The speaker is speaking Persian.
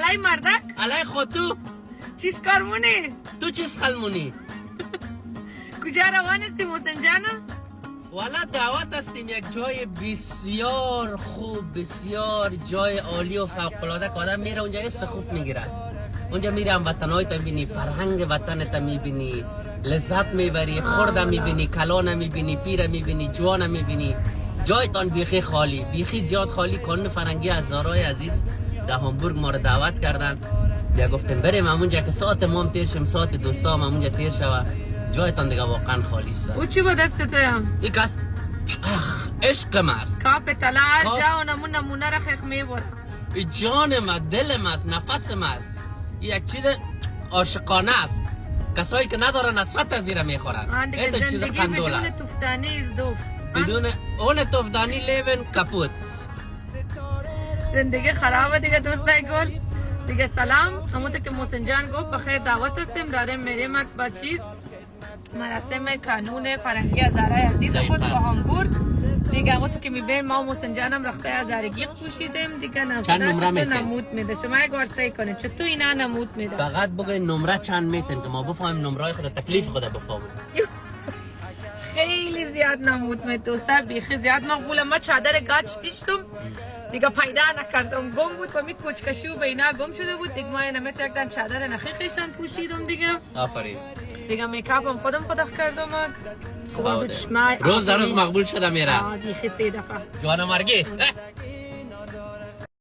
علای مردک علای خود تو چیز کارمونی تو چیز خلمونی کجا روان هستی محسن جانا والا دعوت هستیم یک جای بسیار خوب بسیار جای عالی و فوق‌العاده که آدم میره اونجا حس خوب میگیره اونجا میری هموطن‌هایت میبینی فرهنگ وطنت میبینی لذت میبری خورد میبینی کلان میبینی پیر میبینی جوان میبینی جایتان بیخی خالی بیخی زیاد خالی کانون فرنگی هزارای عزیز در هامبورگ ما رو دعوت کردن بیا گفتیم بریم همونجا که ساعت ما هم تیر شم ساعت دوستا هم همونجا تیر شوه جایتان دیگه واقعا خالی است او چی با دستت هم یک از عشقم است کاپ طلا هر جا و نمونه را خیخ میبورم جان ما دلم است نفسم است یک چیز عاشقانه است کسایی که ندارن نصرت از زیره میخورن زندگی بدون تفدانی از دوف بدون اون تفدانی لیون کپوت زندگی خرابه دیگه دوستای گل دیگه سلام همونطور که محسن جان گفت بخیر دعوت هستیم داریم میریم با چیز مراسم کانون فرنگی هزاره عزیز خود با هامبورگ دیگه همونطور که میبین ما و محسن جانم رخته هزارگی پوشیدیم دیگه نمونه نمود میده شما یک بار سعی کنید چطور اینا نمود میده فقط بگوین نمره چند میتن که ما بفهمیم نمره خود تکلیف خود بفهمیم خیلی زیاد نمود میده دوستا بیخی زیاد مقبوله ما چادر گاچ دیشتم دیگه پیدا نکردم گم بود و می کوچکشی و بینا گم شده بود دیگه ما اینا مثل یک دن چادر نخی خیشتن پوشیدم دیگه آفرین دیگه میکاپم خودم کردم روز در روز مقبول شده میره بیخی 3 دفعه جوان مرگی